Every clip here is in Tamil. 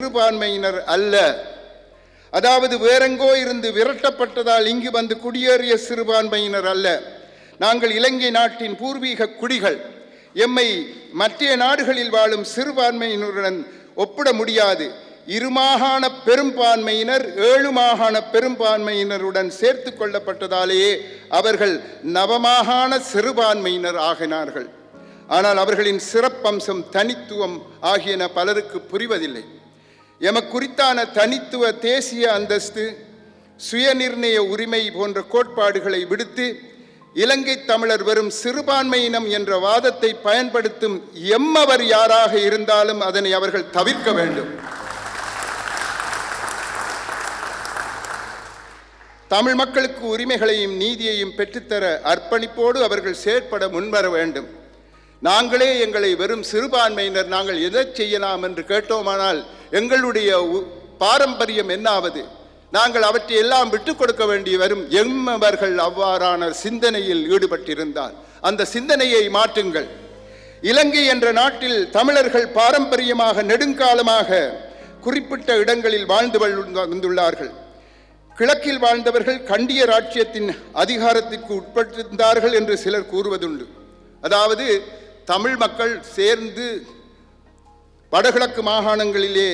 சிறுபான்மையினர் அல்ல. அதாவது வேறெங்கோ இருந்து விரட்டப்பட்டதால் இங்கு வந்து குடியேறிய சிறுபான்மையினர் அல்ல. நாங்கள் இலங்கை நாட்டின் பூர்வீக குடிகள். எம்மை மற்ற நாடுகளில் வாழும் சிறுபான்மையினருடன் ஒப்பிட முடியாது. 2 மாகாண பெரும்பான்மையினர் 7 மாகாண பெரும்பான்மையினருடன் சேர்த்து கொள்ளப்பட்டதாலேயே அவர்கள் நவமாகாண சிறுபான்மையினர் ஆகினார்கள். ஆனால் அவர்களின் சிறப்பம்சம் தனித்துவம் ஆகியன பலருக்கு புரிவதில்லை. எமக்குறித்தான தனித்துவ தேசிய அந்தஸ்து, சுயநிர்ணய உரிமை போன்ற கோட்பாடுகளை விடுத்து இலங்கை தமிழர் வெறும் சிறுபான்மையினம் என்ற வாதத்தை பயன்படுத்தும் எம்மவர் யாராக இருந்தாலும் அதனை அவர்கள் தவிர்க்க வேண்டும். தமிழ் மக்களுக்கு உரிமைகளையும் நீதியையும் பெற்றுத்தர அர்ப்பணிப்போடு அவர்கள் செயற்பட முன்வர வேண்டும். நாங்களே எங்களை வெறும் சிறுபான்மையினர், நாங்கள் எதை செய்யலாம் என்று கேட்டோமானால் எங்களுடைய பாரம்பரியம் என்னாவது? நாங்கள் அவற்றை எல்லாம் விட்டுக் கொடுக்க வேண்டி வரும். எம்மவர்கள் அவ்வாறான சிந்தனையில் ஈடுபட்டிருந்தால் அந்த சிந்தனையை மாற்றுங்கள். இலங்கை என்ற நாட்டில் தமிழர்கள் பாரம்பரியமாக நெடுங்காலமாக குறிப்பிட்ட இடங்களில் வாழ்ந்து வந்துள்ளார்கள். கிழக்கில் வாழ்ந்தவர்கள் கண்டிய ராச்சியத்தின் அதிகாரத்திற்கு உட்பட்டிருந்தார்கள் என்று சிலர் கூறுவதுண்டு. அதாவது தமிழ் மக்கள் சேர்ந்து வடகிழக்கு மாகாணங்களிலே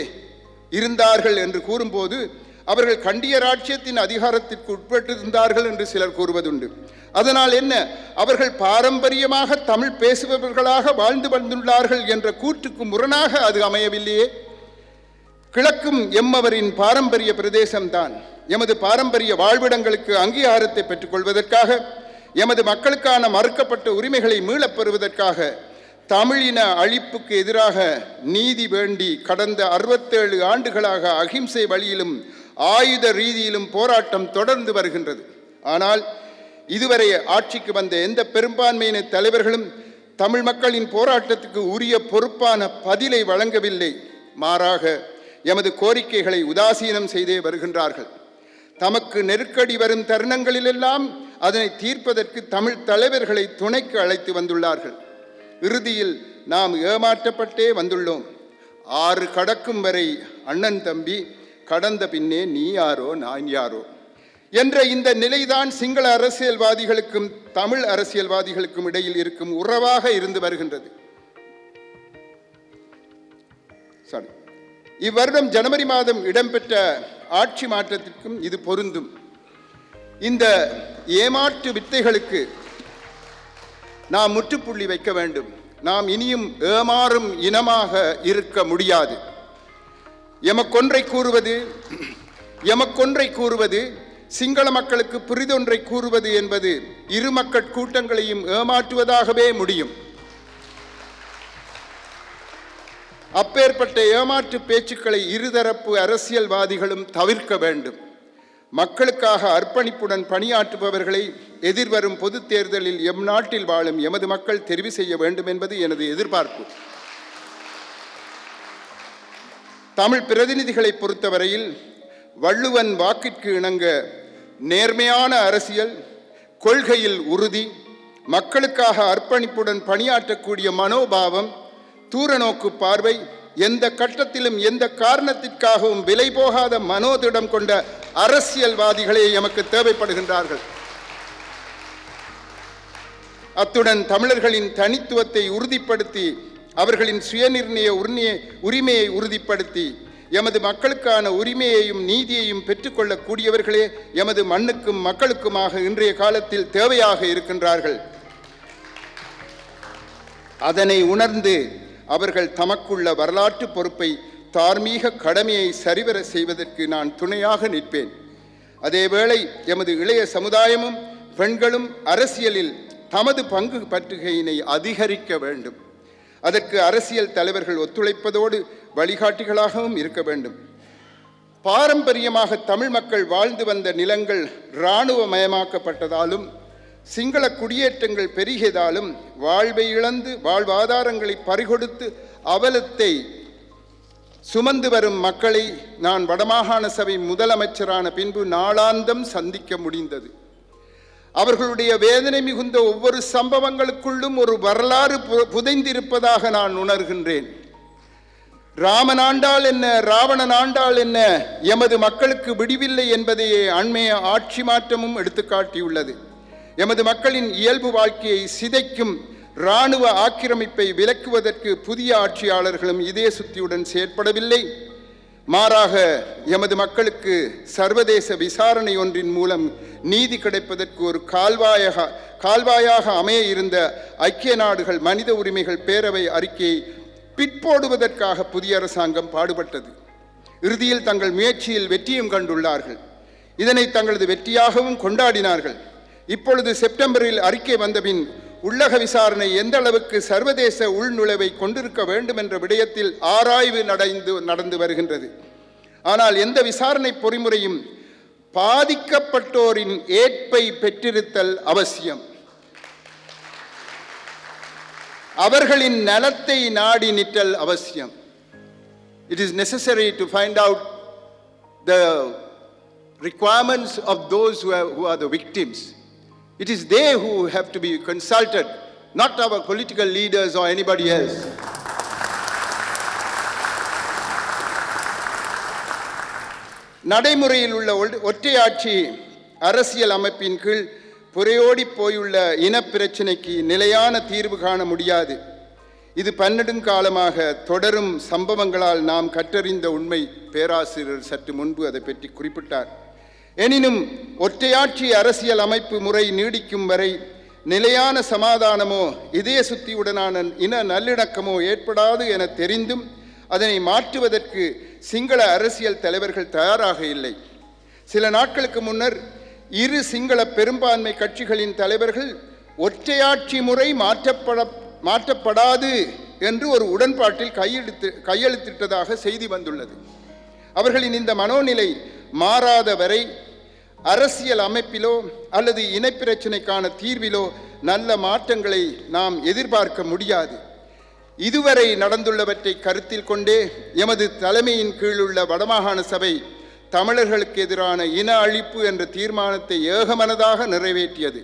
இருந்தார்கள் என்று கூறும்போது அவர்கள் கண்டிய ராச்சியத்தின் அதிகாரத்திற்கு உட்பட்டிருந்தார்கள் என்று சிலர் கூறுவதுண்டு. அதனால் என்ன, அவர்கள் பாரம்பரியமாக தமிழ் பேசுபவர்களாக வாழ்ந்து வந்துள்ளார்கள் என்ற கூற்றுக்கு முரணாக அது அமையவில்லையே. கிழக்கும் எம்மவரின் பாரம்பரிய பிரதேசம்தான். எமது பாரம்பரிய வாழ்விடங்களுக்கு அங்கீகாரத்தை பெற்றுக்கொள்வதற்காக, எமது மக்களுக்கான மறுக்கப்பட்ட உரிமைகளை மீளப் பெறுவதற்காக, தமிழின அழிப்புக்கு எதிராக நீதி வேண்டி கடந்த 67 ஆண்டுகளாக அகிம்சை வழியிலும் ஆயுத ரீதியிலும் போராட்டம் தொடர்ந்து வருகின்றது. ஆனால் இதுவரை ஆட்சிக்கு வந்த எந்த பெரும்பான்மையின தலைவர்களும் தமிழ் மக்களின் போராட்டத்துக்கு உரிய பொறுப்பான பதிலை வழங்கவில்லை. மாறாக எமது கோரிக்கைகளை உதாசீனம் செய்தே வருகின்றார்கள். தமக்கு நெருக்கடி வரும் தருணங்களிலெல்லாம் அதனை தீர்ப்பதற்கு தமிழ் தலைவர்களை துணைக்கு அழைத்து வந்துள்ளார்கள். இறுதியில் நாம் ஏமாற்றப்பட்டே வந்துள்ளோம். 6 கடக்கும் வரை அண்ணன் தம்பி, கடந்த பின்னே நீ யாரோ நான் யாரோ என்ற இந்த நிலைதான் சிங்கள அரசியல்வாதிகளுக்கும் தமிழ் அரசியல்வாதிகளுக்கும் இடையில் இருக்கும் உறவாக இருந்து வருகின்றது. இவ்வருடம் ஜனவரி மாதம் இடம்பெற்ற ஆட்சி மாற்றத்திற்கும் இது பொருந்தும். இந்த ஏமாற்று வித்தைகளுக்கு நாம் முற்றுப்புள்ளி வைக்க வேண்டும். நாம் இனியும் ஏமாறும் இனமாக இருக்க முடியாது. எமக்கொன்றை கூறுவது சிங்கள மக்களுக்கு புரிதொன்றை கூறுவது என்பது இரு மக்கள் கூட்டங்களையும் ஏமாற்றுவதாகவே முடியும். அப்பேற்பட்ட ஏமாற்று பேச்சுக்களை இருதரப்பு அரசியல்வாதிகளும் தவிர்க்க வேண்டும். மக்களுக்காக அர்ப்பணிப்புடன் பணியாற்றுபவர்களை எதிர்வரும் பொது தேர்தலில் எம் நாட்டில் வாழும் எமது மக்கள் தெரிவு செய்ய வேண்டும் என்பது எனது எதிர்பார்ப்பு. தமிழ் பிரதிநிதிகளை பொறுத்தவரையில் வள்ளுவன் வாக்கிற்கு இணங்க நேர்மையான அரசியல், கொள்கையில் உறுதி, மக்களுக்காக அர்ப்பணிப்புடன் பணியாற்றக்கூடிய மனோபாவம், தூரநோக்கு பார்வை, எந்த கட்டத்திலும் எந்த காரணத்திற்காகவும் விலை போகாத மனோதிடம் கொண்ட அரசியல்வாதிகளே எமக்கு தேவைப்படுகின்றார்கள். அத்துடன் தமிழர்களின் தனித்துவத்தை உறுதிப்படுத்தி, அவர்களின் சுயநிர்ணய உரிமையை உறுதிப்படுத்தி, எமது மக்களுக்கான உரிமையையும் நீதியையும் பெற்றுக்கொள்ளக்கூடியவர்களே எமது மண்ணுக்கும் மக்களுக்குமாக இன்றைய காலத்தில் தேவையாக இருக்கின்றார்கள். அதனை உணர்ந்து அவர்கள் தமக்குள்ள வரலாற்று பொறுப்பை, தார்மீக கடமையை சரிவர செய்வதற்கு நான் துணையாக நிற்பேன். அதேவேளை எமது இளைய சமுதாயமும் பெண்களும் அரசியலில் தமது பங்கு பற்றுகையினை அதிகரிக்க வேண்டும். அதற்கு அரசியல் தலைவர்கள் ஒத்துழைப்பதோடு வழிகாட்டிகளாகவும் இருக்க வேண்டும். பாரம்பரியமாக தமிழ் மக்கள் வாழ்ந்து வந்த நிலங்கள் இராணுவமயமாக்கப்பட்டதாலும் சிங்கள குடியேற்றங்கள் பெருகியதாலும் வாழ்வை இழந்து வாழ்வாதாரங்களை பறிகொடுத்து அவலத்தை சுமந்து வரும் மக்களை நான் வடமாகாண சபை முதலமைச்சரான பின்பு நாளாந்தம் சந்திக்க முடிந்தது. அவர்களுடைய வேதனை மிகுந்த ஒவ்வொரு சம்பவங்களுக்குள்ளும் ஒரு வரலாறு புதைந்திருப்பதாக நான் உணர்கின்றேன். ராமனாண்டால் என்ன, ராவணன் ஆண்டால் என்ன, எமது மக்களுக்கு விடிவில்லை என்பதையே அண்மைய ஆட்சி மாற்றமும் எடுத்துக்காட்டியுள்ளது. எமது மக்களின் இயல்பு வாழ்க்கையை சிதைக்கும் இராணுவ ஆக்கிரமிப்பை விலக்குவதற்கு புதிய ஆட்சியாளர்களும் இதே சுத்தியுடன் செயற்படவில்லை. மாறாக எமது மக்களுக்கு சர்வதேச விசாரணை ஒன்றின் மூலம் நீதி கிடைப்பதற்கு ஒரு கால்வாயாக அமைய இருந்த ஐக்கிய நாடுகள் மனித உரிமைகள் பேரவை அறிக்கையை பிற்போடுவதற்காக புதிய அரசாங்கம் பாடுபட்டது. இறுதியில் தங்கள் முயற்சியில் வெற்றியும் கண்டுள்ளார்கள். இதனை தங்களது வெற்றியாகவும் கொண்டாடினார்கள். இப்பொழுது செப்டம்பரில் அறிக்கை வந்தபின் உள்ளக விசாரணை எந்த அளவுக்கு சர்வதேச உள்நுழைவை கொண்டிருக்க வேண்டும் என்ற விடயத்தில் ஆராய்வு நடந்து வருகின்றது. ஆனால் எந்த விசாரணை பொறிமுறையும் பாதிக்கப்பட்டோரின் ஏற்பை பெற்றிருத்தல் அவசியம். அவர்களின் நலத்தை நாடி நிற்றல் அவசியம். It is necessary to find out the requirements of those who are the victims. It is they who have to be consulted, not our political leaders or anybody else. நடைமுறையில் உள்ள ஒற்றையாட்சி அரசியல் அமைப்பின் கீழ் புரையோடி போயுள்ள இனப்பிரச்சினைக்கு நிலையான தீர்வு காண முடியாது. இது பன்னெடுங்காலமாக தொடரும் சம்பவங்களால் நாம் கற்றறிந்த உண்மை. பேராசிரியர் சற்று முன்பு அதை பற்றி குறிப்பிட்டார். எனினும் ஒற்றையாட்சி அரசியல் அமைப்பு முறை நீடிக்கும் வரை நிலையான சமாதானமோ இதய சுத்தியுடனான இன நல்லிணக்கமோ ஏற்படாது என தெரிந்தும் அதனை மாற்றுவதற்கு சிங்கள அரசியல் தலைவர்கள் தயாராக இல்லை. சில நாட்களுக்கு முன்னர் இரு சிங்கள பெரும்பான்மை கட்சிகளின் தலைவர்கள் ஒற்றையாட்சி முறை மாற்றப்படாது என்று ஒரு உடன்பாட்டில் கையெழுத்திட்டதாக செய்தி வந்துள்ளது. அவர்களின் இந்த மனோநிலை மாறாத வரை அரசியல் அமைப்பிலோ அல்லது இனப்பிரச்சினைக்கான தீர்விலோ நல்ல மாற்றங்களை நாம் எதிர்பார்க்க முடியாது. இதுவரை நடந்துள்ளவற்றை கருத்தில் கொண்டே எமது தலைமையின் கீழுள்ள வடமாகாண சபை தமிழர்களுக்கு எதிரான இன அழிப்பு என்ற தீர்மானத்தை ஏகமனதாக நிறைவேற்றியது.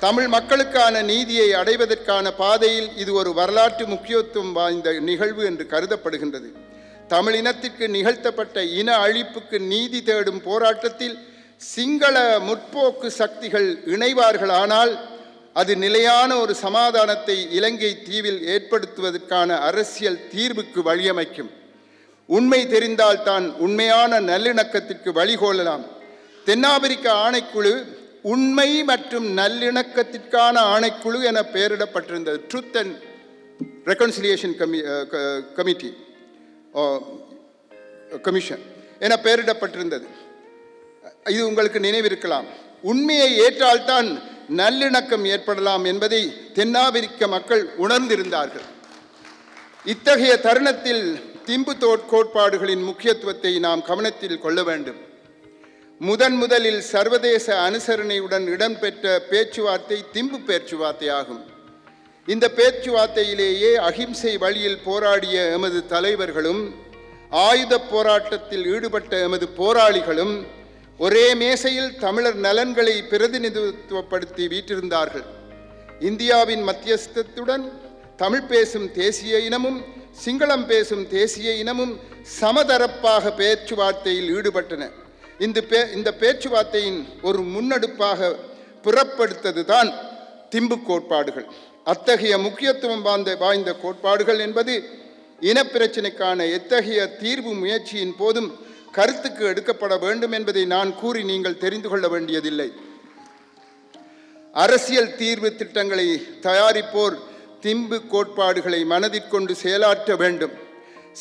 தமிழ் மக்களுக்கான நீதியை அடைவதற்கான பாதையில் இது ஒரு வரலாற்று முக்கியத்துவம் வாய்ந்த நிகழ்வு என்று கருதப்படுகின்றது. தமிழ் இனத்திற்கு நிகழ்த்தப்பட்ட இன அழிப்புக்கு நீதி தேடும் போராட்டத்தில் சிங்கள முற்போக்கு சக்திகள் இணைவார்களானால் அது நிலையான ஒரு சமாதானத்தை இலங்கை தீவில் ஏற்படுத்துவதற்கான அரசியல் தீர்வுக்கு வழியமைக்கும். உண்மை தெரிந்தால்தான் உண்மையான நல்லிணக்கத்திற்கு வழிகோலலாம். தென்னாப்பிரிக்க ஆணைக்குழு உண்மை மற்றும் நல்லிணக்கத்திற்கான ஆணைக்குழு என பெயரிடப்பட்டிருந்தது. Truth and reconciliation committee commission என பெயரிடப்பட்டிருந்தது. இது உங்களுக்கு நினைவிருக்கலாம். உண்மையை ஏற்றால்தான் நல்லிணக்கம் ஏற்படலாம் என்பதை தென்னாப்பிரிக்க மக்கள் உணர்ந்திருந்தார்கள். இத்தகைய தருணத்தில் திம்பு கோட்பாடுகளின் முக்கியத்துவத்தை நாம் கவனத்தில் கொள்ள வேண்டும். முதலில் சர்வதேச அனுசரணையுடன் இடம்பெற்ற பேச்சுவார்த்தை திம்பு பேச்சுவார்த்தையாகும். இந்த பேச்சுவார்த்தையிலேயே அகிம்சை வழியில் போராடிய எமது தலைவர்களும் ஆயுத போராட்டத்தில் ஈடுபட்ட எமது போராளிகளும் ஒரே மேசையில் தமிழர் நலன்களை பிரதிநிதித்துவப்படுத்தி வீற்றிருந்தார்கள். இந்தியாவின் மத்தியஸ்தத்துடன் தமிழ் பேசும் தேசிய இனமும் சிங்களம் பேசும் தேசிய இனமும் சமதரப்பாக பேச்சுவார்த்தையில் ஈடுபட்டன. இந்த பேச்சுவார்த்தையின் ஒரு முன்னெடுப்பாக புறப்படுத்ததுதான் திம்பு கோட்பாடுகள். அத்தகைய முக்கியத்துவம் வாய்ந்த கோட்பாடுகள் என்பது இனப்பிரச்சினைக்கான எத்தகைய தீர்வு முயற்சியின் போதும் கருத்துக்கு எடுக்கப்பட வேண்டும் என்பதை நான் கூறி நீங்கள் தெரிந்து கொள்ள வேண்டியதில்லை. அரசியல் தீர்வு திட்டங்களை தயாரிப்போர் திம்பு கோட்பாடுகளை மனதிற்கொண்டு செயலாற்ற வேண்டும்.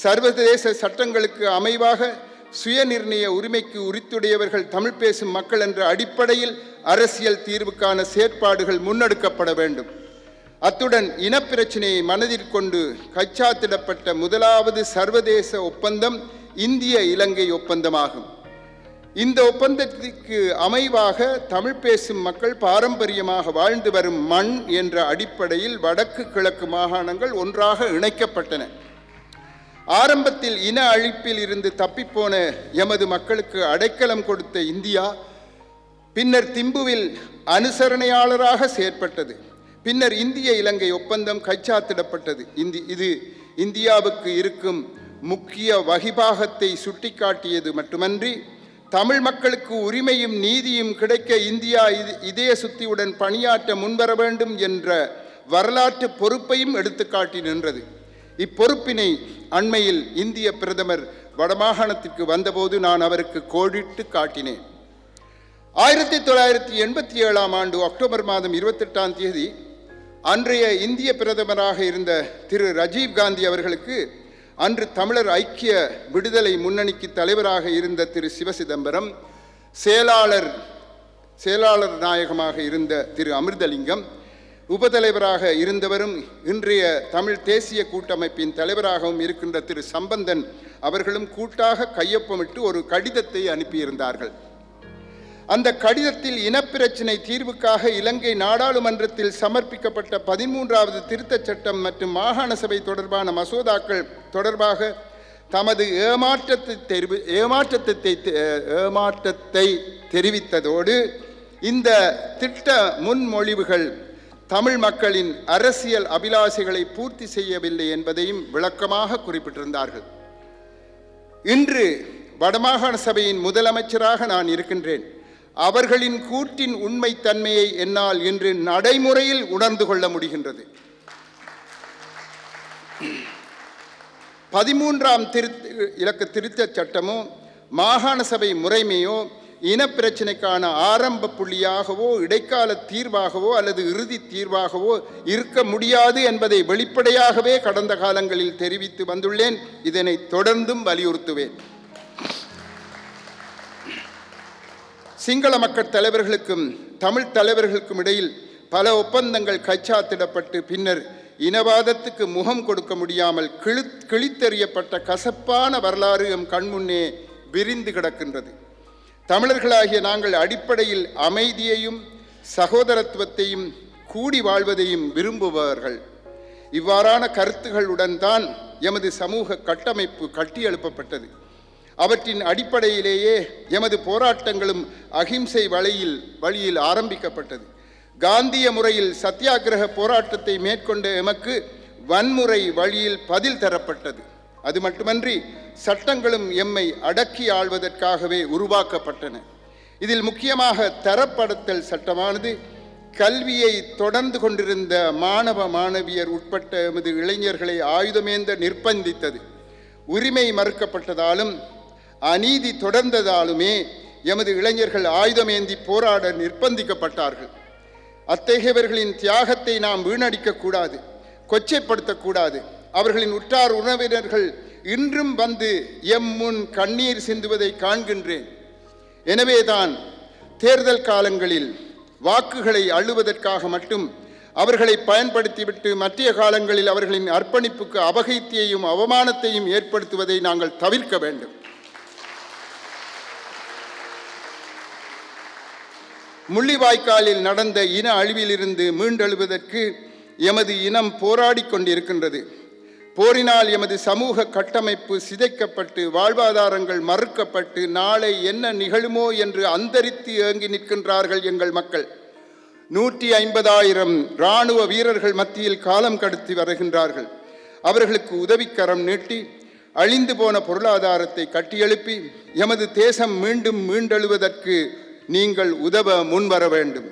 சர்வதேச சட்டங்களுக்கு அமைவாக சுயநிர்ணய உரிமைக்கு உரித்துடையவர்கள் தமிழ் பேசும் மக்கள் என்ற அடிப்படையில் அரசியல் தீர்வுக்கான செயற்பாடுகள் முன்னெடுக்கப்பட வேண்டும். அத்துடன் இனப்பிரச்சினையை மனதிற்கொண்டு கைச்சாத்திடப்பட்ட முதலாவது சர்வதேச ஒப்பந்தம் இந்திய இலங்கை ஒப்பந்தமாகும். இந்த ஒப்பந்தத்திற்கு அமைவாக தமிழ் பேசும் மக்கள் பாரம்பரியமாக வாழ்ந்து வரும் மண் என்ற அடிப்படையில் வடக்கு கிழக்கு மாகாணங்கள் ஒன்றாக இணைக்கப்பட்டன. ஆரம்பத்தில் இன அழிப்பில் இருந்து தப்பிப்போன எமது மக்களுக்கு அடைக்கலம் கொடுத்த இந்தியா பின்னர் திம்புவில் அனுசரணையாளராக செயற்பட்டது. பின்னர் இந்திய இலங்கை ஒப்பந்தம் கைச்சாத்திடப்பட்டது. இது இந்தியாவுக்கு இருக்கும் முக்கிய வகிபாகத்தை சுட்டிக்காட்டியது மட்டுமன்றி தமிழ் மக்களுக்கு உரிமையும் நீதியும் கிடைக்க இந்தியா இதய சுத்தியுடன் பணியாற்ற முன்வர வேண்டும் என்ற வரலாற்று பொறுப்பையும் எடுத்துக்காட்டி நின்றது. இப்பொறுப்பினை அண்மையில் இந்திய பிரதமர் வடமாகாணத்திற்கு வந்தபோது நான் அவருக்கு கோடிட்டு காட்டினேன். 1987 ஆண்டு அக்டோபர் மாதம் 28ஆம் தேதி அன்றைய இந்திய பிரதமராக இருந்த திரு ராஜீவ் காந்தி அவர்களுக்கு அன்று தமிழர் ஐக்கிய விடுதலை முன்னணிக்கு தலைவராக இருந்த திரு சிவசிதம்பரம், செயலாளர் நாயகமாக இருந்த திரு அமிர்தலிங்கம், உபதலைவராக இருந்தவரும் இன்றைய தமிழ் தேசிய கூட்டமைப்பின் தலைவராகவும் இருக்கின்ற திரு சம்பந்தன் அவர்களும் கூட்டாக கையொப்பமிட்டு ஒரு கடிதத்தை அனுப்பியிருந்தார்கள். அந்த கடிதத்தில் இனப்பிரச்சினை தீர்வுக்காக இலங்கை நாடாளுமன்றத்தில் சமர்ப்பிக்கப்பட்ட 13வது திருத்தச் சட்டம் மற்றும் மாகாண சபை தொடர்பான மசோதாக்கள் தொடர்பாக தமது ஏமாற்றத்தை தெரிவித்ததோடு இந்த திட்ட முன்மொழிவுகள் தமிழ் மக்களின் அரசியல் அபிலாஷைகளை பூர்த்தி செய்யவில்லை என்பதையும் விளக்கமாக குறிப்பிட்டிருந்தார்கள். இன்று வடமாகாண சபையின் முதலமைச்சராக நான் இருக்கின்றேன். அவர்களின் கூற்றின் உண்மைத்தன்மையை என்னால் இன்று நடைமுறையில் உணர்ந்து கொள்ள முடிகின்றது. 13ஆம் இலக்க திருத்தச் சட்டமோ மாகாண சபை முறைமையோ இனப்பிரச்சினைக்கான ஆரம்ப புள்ளியாகவோ இடைக்கால தீர்வாகவோ அல்லது இறுதி தீர்வாகவோ இருக்க முடியாது என்பதை வெளிப்படையாகவே கடந்த காலங்களில் தெரிவித்து வந்துள்ளேன். இதனை தொடர்ந்தும் வலியுறுத்துவேன். சிங்கள மக்கள் தலைவர்களுக்கும் தமிழ் தலைவர்களுக்கும் இடையில் பல ஒப்பந்தங்கள் கைச்சாத்திடப்பட்டு பின்னர் இனவாதத்துக்கு முகம் கொடுக்க முடியாமல் கிழித்தெறியப்பட்ட கசப்பான வரலாறு எம் கண்முன்னே விரிந்து கிடக்கின்றது. தமிழர்களாகிய நாங்கள் அடிப்படையில் அமைதியையும் சகோதரத்துவத்தையும் கூடி வாழ்வதையும் விரும்புபவர்கள். இவ்வாறான கருத்துகளுடன் தான் எமது சமூக கட்டமைப்பு கட்டியெழுப்பப்பட்டது. அவற்றின் அடிப்படையிலேயே எமது போராட்டங்களும் அகிம்சை வழியில் ஆரம்பிக்கப்பட்டது. காந்திய முறையில் சத்தியாகிரக போராட்டத்தை மேற்கொண்ட எமக்கு வன்முறை வழியில் பதில் தரப்பட்டது. அது மட்டுமன்றி சட்டங்களும் எம்மை அடக்கி ஆள்வதற்காகவே உருவாக்கப்பட்டன. இதில் முக்கியமாக தரப்படுத்தல் சட்டமானது கல்வியை தொடர்ந்து கொண்டிருந்த மாணவ மாணவியர் உட்பட்ட எமது இளைஞர்களை ஆயுதமேந்த நிர்பந்தித்தது. உரிமை மறுக்கப்பட்டதாலும் அநீதி தொடர்ந்ததாலுமே எமது இளைஞர்கள் ஆயுதமேந்தி போராட நிர்பந்திக்கப்பட்டார்கள். அத்தகையவர்களின் தியாகத்தை நாம் வீணடிக்கக்கூடாது, கொச்சைப்படுத்தக்கூடாது. அவர்களின் உற்றார் உறவினர்கள் இன்றும் வந்து எம் முன் கண்ணீர் சிந்துவதை காண்கின்றேன். எனவேதான் தேர்தல் காலங்களில் வாக்குகளை அள்ளுவதற்காக மட்டும் அவர்களை பயன்படுத்திவிட்டு மற்ற காலங்களில் அவர்களின் அர்ப்பணிப்புக்கு அபகீர்த்தியையும் அவமானத்தையும் ஏற்படுத்துவதை நாங்கள் தவிர்க்க வேண்டும். முள்ளிவாய்க்காலில் நடந்த இன அழிவிலிருந்து மீண்டெழுவதற்கு எமது இனம் போராடி கொண்டிருக்கின்றது. போரினால் எமது சமூக கட்டமைப்பு சிதைக்கப்பட்டு வாழ்வாதாரங்கள் மறுக்கப்பட்டு நாளை என்ன நிகழுமோ என்று அந்தரித்து ஏங்கி நிற்கின்றார்கள் எங்கள் மக்கள். 150,000 இராணுவ வீரர்கள் மத்தியில் காலம் கடத்தி வருகின்றார்கள். அவர்களுக்கு உதவிக்கரம் நீட்டி அழிந்து போன பொருளாதாரத்தை கட்டியெழுப்பி எமது தேசம் மீண்டும் மீண்டெழுவதற்கு நீங்கள் உதவ முன்வர வேண்டும்.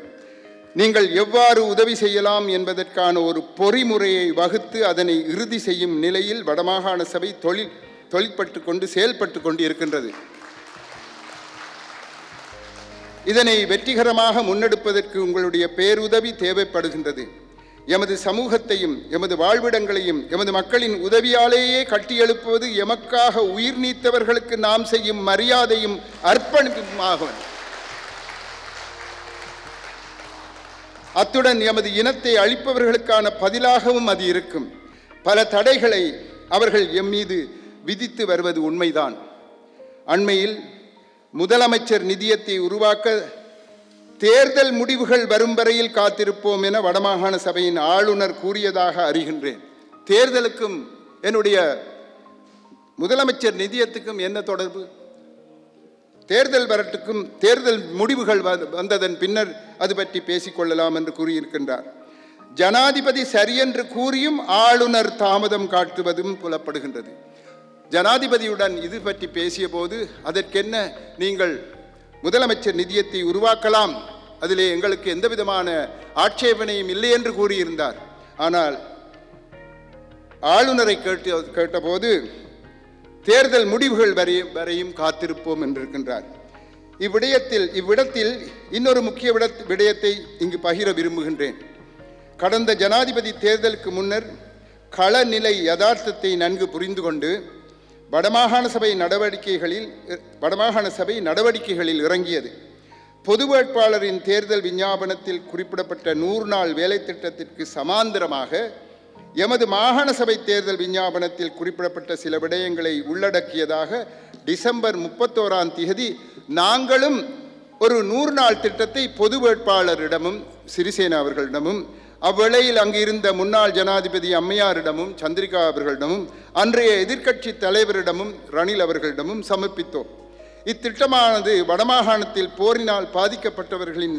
நீங்கள் எவ்வாறு உதவி செய்யலாம் என்பதற்கான ஒரு பொறிமுறையை வகுத்து அதனை இறுதி செய்யும் நிலையில் வடமாகாண சபை செயல்பட்டு கொண்டு இருக்கின்றது. இதனை வெற்றிகரமாக முன்னெடுப்பதற்கு உங்களுடைய பேருதவி தேவைப்படுகின்றது. எமது சமூகத்தையும் எமது வாழ்விடங்களையும் எமது மக்களின் உதவியாலேயே கட்டியெழுப்புவது எமக்காக உயிர் நீத்தவர்களுக்கு நாம் செய்யும் மரியாதையும் அர்ப்பணிப்புமாகும். அத்துடன் எமது இனத்தை அழிப்பவர்களுக்கான பதிலாகவும் அது இருக்கும். பல தடைகளை அவர்கள் எம் மீது விதித்து வருவது உண்மைதான். அண்மையில் முதலமைச்சர் நிதியத்தை உருவாக்க தேர்தல் முடிவுகள் வரும் வரையில் காத்திருப்போம் என வடமாகாண சபையின் ஆளுநர் கூறியதாக அறிகின்றேன். தேர்தலுக்கும் என்னுடைய முதலமைச்சர் நிதியத்துக்கும் என்ன தொடர்பு? தேர்தல் வரட்டுக்கும் தேர்தல் முடிவுகள் வந்ததன் பின்னர் அது பற்றி பேசிக்கொள்ளலாம் என்று கூறியிருக்கின்றார். ஜனாதிபதி சரியென்று கூறியும் ஆளுநர் தாமதம் காட்டுவதும் புலப்படுகின்றது. ஜனாதிபதியுடன் இது பற்றி பேசிய போது அதற்கென்ன நீங்கள் முதலமைச்சர் நிதியத்தை உருவாக்கலாம், அதிலே எங்களுக்கு எந்த விதமான ஆட்சேபனையும் இல்லை என்று கூறியிருந்தார். ஆனால் ஆளுநரை கேட்டபோது தேர்தல் முடிவுகள் வரையும் காத்திருப்போம் என்றிருக்கின்றார். இவ்விடத்தில் இன்னொரு முக்கிய விடயத்தை இங்கு பகிர விரும்புகின்றேன். கடந்த ஜனாதிபதி தேர்தலுக்கு முன்னர் களநிலை யதார்த்தத்தை நன்கு புரிந்து கொண்டு வடமாகாண சபை நடவடிக்கைகளில் இறங்கியது. பொது வேட்பாளரின் தேர்தல் விஞ்ஞாபனத்தில் குறிப்பிடப்பட்ட 100 நாள் வேலை திட்டத்திற்கு சமாந்தரமாக எமது மாகாண சபை தேர்தல் விஞ்ஞாபனத்தில் குறிப்பிடப்பட்ட சில விடயங்களை உள்ளடக்கியதாக டிசம்பர் 31ஆம் தேதி நாங்களும் ஒரு 100 நாள் திட்டத்தை பொது வேட்பாளரிடமும் சிறிசேனா அவர்களிடமும் அவ்வேளையில் அங்கு இருந்த முன்னாள் ஜனாதிபதி அம்மையாரிடமும் சந்திரிகா அவர்களிடமும் அன்றைய எதிர்க்கட்சி தலைவரிடமும் ரணில் அவர்களிடமும் சமர்ப்பித்தோம். இத்திட்டமானது வடமாகாணத்தில் போரினால் பாதிக்கப்பட்டவர்களின்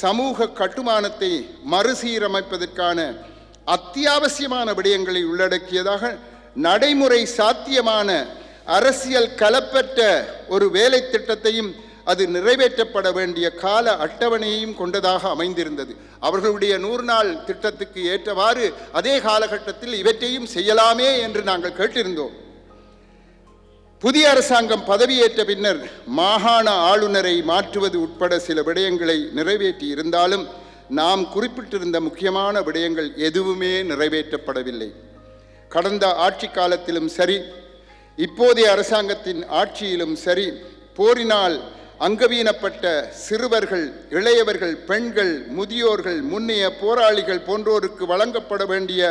சமூக கட்டுமானத்தை மறுசீரமைப்பதற்கான அத்தியாவசியமான விடயங்களை உள்ளடக்கியதாக நடைமுறை சாத்தியமான அரசியல் கலப்பற்ற ஒரு வேலை திட்டத்தையும் அது நிறைவேற்றப்பட வேண்டிய கால அட்டவணையையும் கொண்டதாக அமைந்திருந்தது. அவர்களுடைய 100 நாள் திட்டத்துக்கு ஏற்றவாறு அதே காலகட்டத்தில் இவற்றையும் செய்யலாமே என்று நாங்கள் கேட்டிருந்தோம். புதிய அரசாங்கம் பதவியேற்ற பின்னர் மாகாண ஆளுநரை மாற்றுவது உட்பட சில விடயங்களை நிறைவேற்றி இருந்தாலும் நாம் குறிப்பிட்டிருந்த முக்கியமான விடயங்கள் எதுவுமே நிறைவேற்றப்படவில்லை. கடந்த ஆட்சி காலத்திலும் சரி, இப்போதைய அரசாங்கத்தின் ஆட்சியிலும் சரி, போரினால் அங்கவீனப்பட்ட சிறுவர்கள், இளையவர்கள், பெண்கள், முதியோர்கள், முன்னைய போராளிகள் போன்றோருக்கு வழங்கப்பட வேண்டிய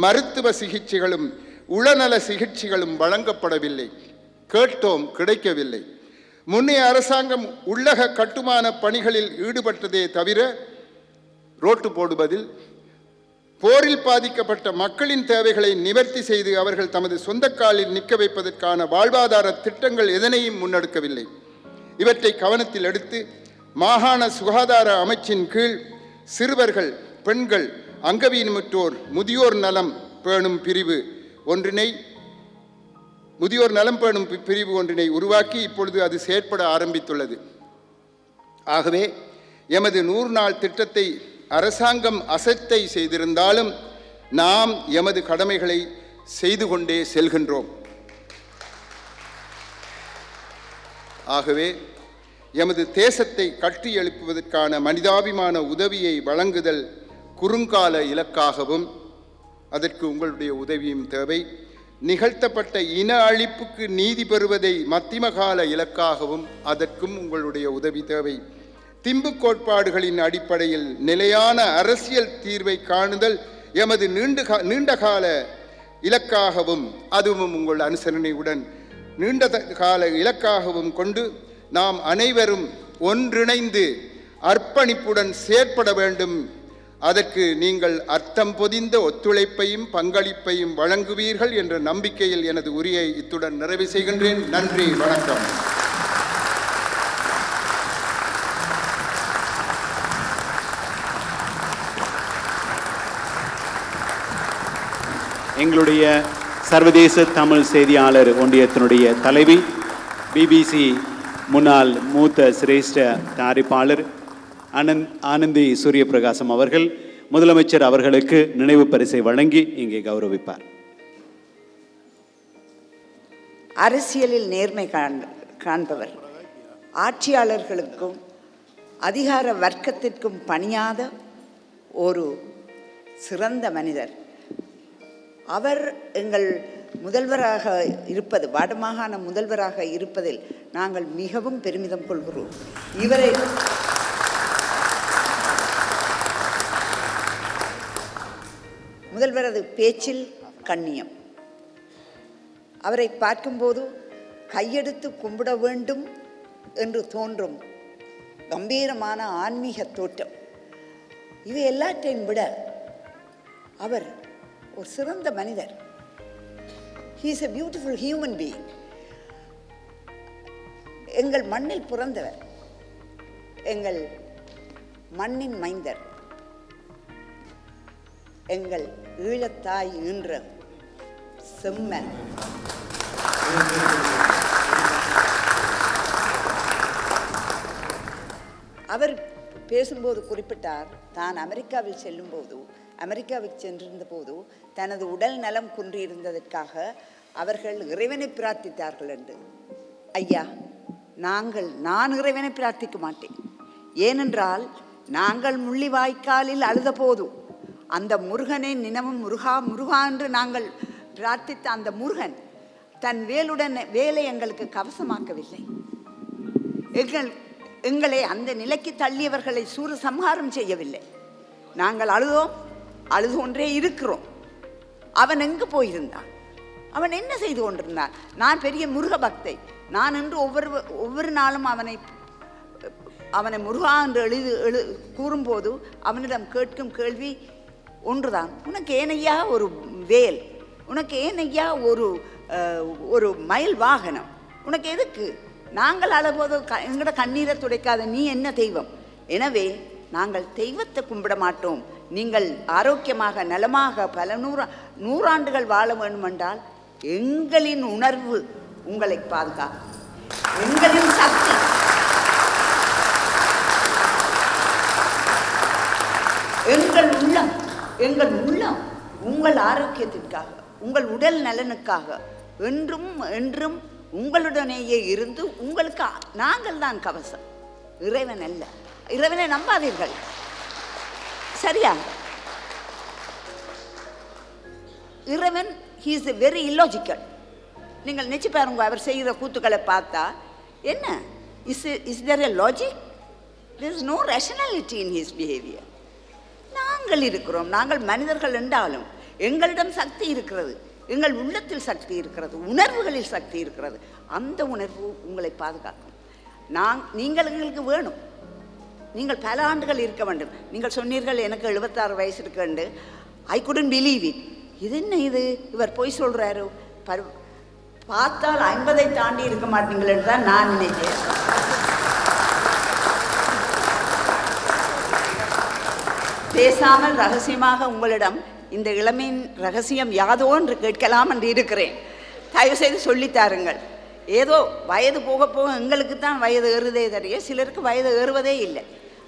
மருத்துவ சிகிச்சைகளும் உளநல சிகிச்சைகளும் வழங்கப்படவில்லை. கேட்டோம், கிடைக்கவில்லை. முன்னைய அரசாங்கம் உள்ளக கட்டுமான பணிகளில் ஈடுபட்டதே தவிர ரோட்டு போடுவதில், போரில் பாதிக்கப்பட்ட மக்களின் தேவைகளை நிவர்த்தி செய்து அவர்கள் தமது சொந்த காலில் நிற்க வைப்பதற்கான வாழ்வாதார திட்டங்கள் எதனையும் முன்னெடுக்கவில்லை. இவற்றை கவனத்தில் எடுத்து மாகாண சுகாதார அமைச்சின் கீழ் சிறுவர்கள், பெண்கள், அங்கவீனமுற்றோர் முதியோர் நலம் பேணும் பிரிவு ஒன்றினை உருவாக்கி இப்பொழுது அது செயற்பட ஆரம்பித்துள்ளது. ஆகவே எமது 100 நாள் திட்டத்தை அரசாங்கம் அசட்டை செய்திருந்தாலும் நாம் எமது கடமைகளை செய்து கொண்டே செல்கின்றோம். ஆகவே எமது தேசத்தை கட்டி எழுப்புவதற்கான மனிதாபிமான உதவியை வழங்குதல் குறுங்கால இலக்காகவும், அதற்கு உங்களுடைய உதவியும் தேவை. நிகழ்த்தப்பட்ட இன அழிப்புக்கு நீதி பெறுவதை மத்திமகால இலக்காகவும், அதற்கும் உங்களுடைய உதவி தேவை. திம்பு கோட்பாடுகளின் அடிப்படையில் நிலையான அரசியல் தீர்வை காணுதல் எமது நீண்டகால இலக்காகவும், அதுவும் உங்கள் அனுசரணையுடன் நீண்ட கால இலக்காகவும் கொண்டு நாம் அனைவரும் ஒன்றிணைந்து அர்ப்பணிப்புடன் செயற்பட வேண்டும். அதற்கு நீங்கள் அர்த்தம் பொதிந்த ஒத்துழைப்பையும் பங்களிப்பையும் வழங்குவீர்கள் என்ற நம்பிக்கையில் எனது உரையை இத்துடன் நிறைவு செய்கின்றேன். நன்றி, வணக்கம். எங்களுடைய சர்வதேச தமிழ் செய்தியாளர் ஒன்றியத்தினுடைய தலைவி, பிபிசி முன்னாள் மூத்த சிரேஷ்ட தயாரிப்பாளர் ஆனந்தி சூரியபிரகாசம் அவர்கள் முதலமைச்சர் அவர்களுக்கு நினைவு பரிசை வழங்கி இங்கே கௌரவிப்பார். அரசியலில் நேர்மை காண்பவர், ஆட்சியாளர்களுக்கும் அதிகார வர்க்கத்திற்கும் பணியாத ஒரு சிறந்த மனிதர். அவர் எங்கள் முதல்வராக இருப்பது, வடமாகாண முதல்வராக இருப்பதில் நாங்கள் மிகவும் பெருமிதம் கொள்கிறோம். இவரை முதல்வரது பேச்சில் கண்ணியம், அவரை பார்க்கும்போது கையெடுத்து கும்பிட வேண்டும் என்று தோன்றும் கம்பீரமான ஆன்மீக தோற்றம். இவை எல்லாற்றையும் விட அவர் ஒரு சிறந்த மனிதர். He is a beautiful human being. எங்கள் மண்ணில் பிறந்தவர், எங்கள் மண்ணின் மைந்தர். எங்கள் ஈழத்தாய் ஈன்ற செம்மன். அவர் பேசும்போது குறிப்பிட்டார், தான் அமெரிக்காவில் அமெரிக்காவுக்கு சென்றிருந்த போது தனது உடல் நலம் குன்றியிருந்ததற்காக அவர்கள் இறைவனை பிரார்த்தித்தார்கள் என்று. ஐயா, நான் இறைவனை பிரார்த்திக்க மாட்டேன். ஏனென்றால் நாங்கள் முள்ளிவாய்க்காலில் அழுத போது அந்த முருகனை நினவும் முருகா முருகா என்று நாங்கள் பிரார்த்தித்த அந்த முருகன் தன் வேலை எங்களுக்கு கவசமாக்கவில்லை. எங்களை அந்த நிலைக்கு தள்ளியவர்களை சூர சம்ஹாரம் செய்யவில்லை. நாங்கள் அழுது ஒன்றே இருக்கிறோம். அவன் எங்கு போயிருந்தான்? அவன் என்ன செய்து கொண்டிருந்தான்? நான் பெரிய முருக பக்தை. நான் என்று ஒவ்வொரு நாளும் அவனை முருகா என்று கூறும்போது அவனிடம் கேட்கும் கேள்வி ஒன்றுதான், உனக்கு ஏனையா ஒரு வேல், உனக்கு ஏனையா ஒரு மயில் வாகனம், உனக்கு எதுக்கு? நாங்கள் அழும்போது எங்களோட கண்ணீரை துடைக்காத நீ என்ன தெய்வம்? எனவே நாங்கள் தெய்வத்தை கும்பிட மாட்டோம். நீங்கள் ஆரோக்கியமாக நலமாக பல நூறாண்டுகள் வாழ வேண்டுமென்றால் எங்களின் உணர்வு உங்களை பாதுகாக்கும். எங்களின் சக்தி, எங்கள் உள்ளம் உங்கள் ஆரோக்கியத்திற்காக, உங்கள் உடல் நலனுக்காக என்றும் உங்களுடனேயே இருந்து உங்களுக்கு நாங்கள் தான் கவசம், இறைவன் அல்ல. இறைவனை நம்பாதீர்கள், சரியா? இறைவன் he is very illogical. நீங்கள் நினைச்சு பாருங்க, அவர் செய்கிற கூத்துக்களை பார்த்தா என்ன, is there a logic? There is no rationality in his behavior. நாங்கள் இருக்கிறோம், நாங்கள் மனிதர்கள் என்றாலும் எங்களிடம் சக்தி இருக்கிறது, எங்கள் உள்ளத்தில் சக்தி இருக்கிறது, உணர்வுகளில் சக்தி இருக்கிறது. அந்த உணர்வு உங்களை பாதுகாக்கும். நீங்கள் எங்களுக்கு வேணும். நீங்கள் பல ஆண்டுகள் இருக்க வேண்டும். நீங்கள் சொன்னீர்கள் எனக்கு 76 வயசு இருக்குண்டு. ஐ couldn't believe it. இது என்ன இது, இவர் பொய் சொல்கிறாரு, பார்த்தால் 50 தாண்டி இருக்க மாட்டீங்களேன்னு தான் நான் நினைச்சேன். பேசாமல் ரகசியமாக உங்களிடம் இந்த இளமையின் ரகசியம் யாதோ என்று கேட்கலாம் என்று இருக்கிறேன். தயவுசெய்து சொல்லித்தாருங்கள். ஏதோ வயது போக போக எங்களுக்கு தான் வயது ஏறுதே தரைய, சிலருக்கு வயது ஏறுவதே இல்லை,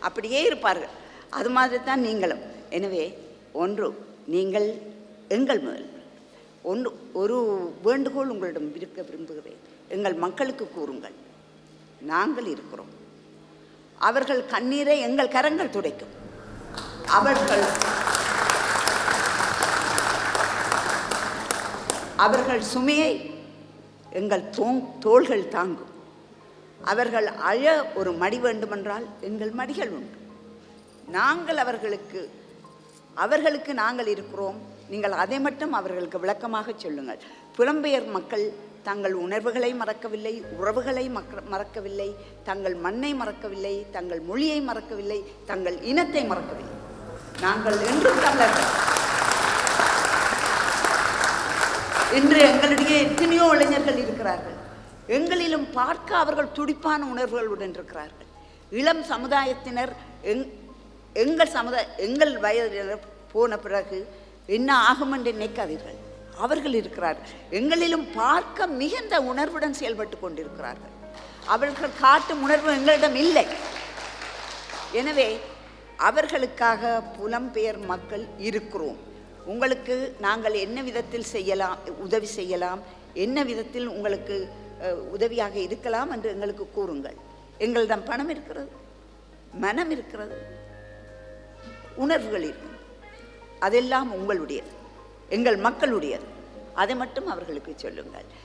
அப்படியே இருப்பார்கள். அது மாதிரி தான் நீங்களும். எனவே நீங்கள் எங்கள் முதல் ஒரு வேண்டுகோள் உங்களிடம் இருக்க விரும்புகிறேன். எங்கள் மக்களுக்கு கூறுங்கள், நாங்கள் இருக்கிறோம். அவர்கள் கண்ணீரை எங்கள் கரங்கள் துடைக்கும். அவர்கள் சுமையை எங்கள் தோள்கள் தாங்கும். அவர்கள் அழ ஒரு மடி வேண்டுமென்றால் எங்கள் மடிகள் உண்டு. நாங்கள் அவர்களுக்கு நாங்கள் இருக்கிறோம். நீங்கள் அதை மட்டும் அவர்களுக்கு விளக்கமாக சொல்லுங்கள். புலம்பெயர் மக்கள் தங்கள் உணர்வுகளை மறக்கவில்லை, உறவுகளை மறக்கவில்லை, தங்கள் மண்ணை மறக்கவில்லை, தங்கள் மொழியை மறக்கவில்லை, தங்கள் இனத்தை மறக்கவில்லை. நாங்கள் என்றும் தமிழர்கள். இன்று எங்களிடையே எத்தனையோ இளைஞர்கள் இருக்கிறார்கள். எங்களிலும் பார்க்க அவர்கள் துடிப்பான உணர்வுகளுடன் இருக்கிறார்கள். இளம் சமுதாயத்தினர் எங்கள் வயதினர் போன பிறகு என்ன ஆகும் என்று நினைக்காதீர்கள். அவர்கள் இருக்கிறார்கள். எங்களிலும் பார்க்க மிகுந்த உணர்வுடன் செயல்பட்டு கொண்டிருக்கிறார்கள். அவர்கள் காட்டும் உணர்வு எங்களிடம் இல்லை. எனவே அவர்களுக்காக புலம்பெயர் மக்கள் இருக்கிறோம். உங்களுக்கு நாங்கள் என்ன விதத்தில் உதவி செய்யலாம், என்ன விதத்தில் உங்களுக்கு உதவியாக இருக்கலாம் என்று எங்களுக்கு கூறுங்கள். எங்களிடம் பணம் இருக்கிறது, மனம் இருக்கிறது, உணர்வுகள் இருக்கும். அதெல்லாம் உங்களுடையது, எங்கள் மக்களுடையது. அதை மட்டும் அவர்களுக்கு சொல்லுங்கள்.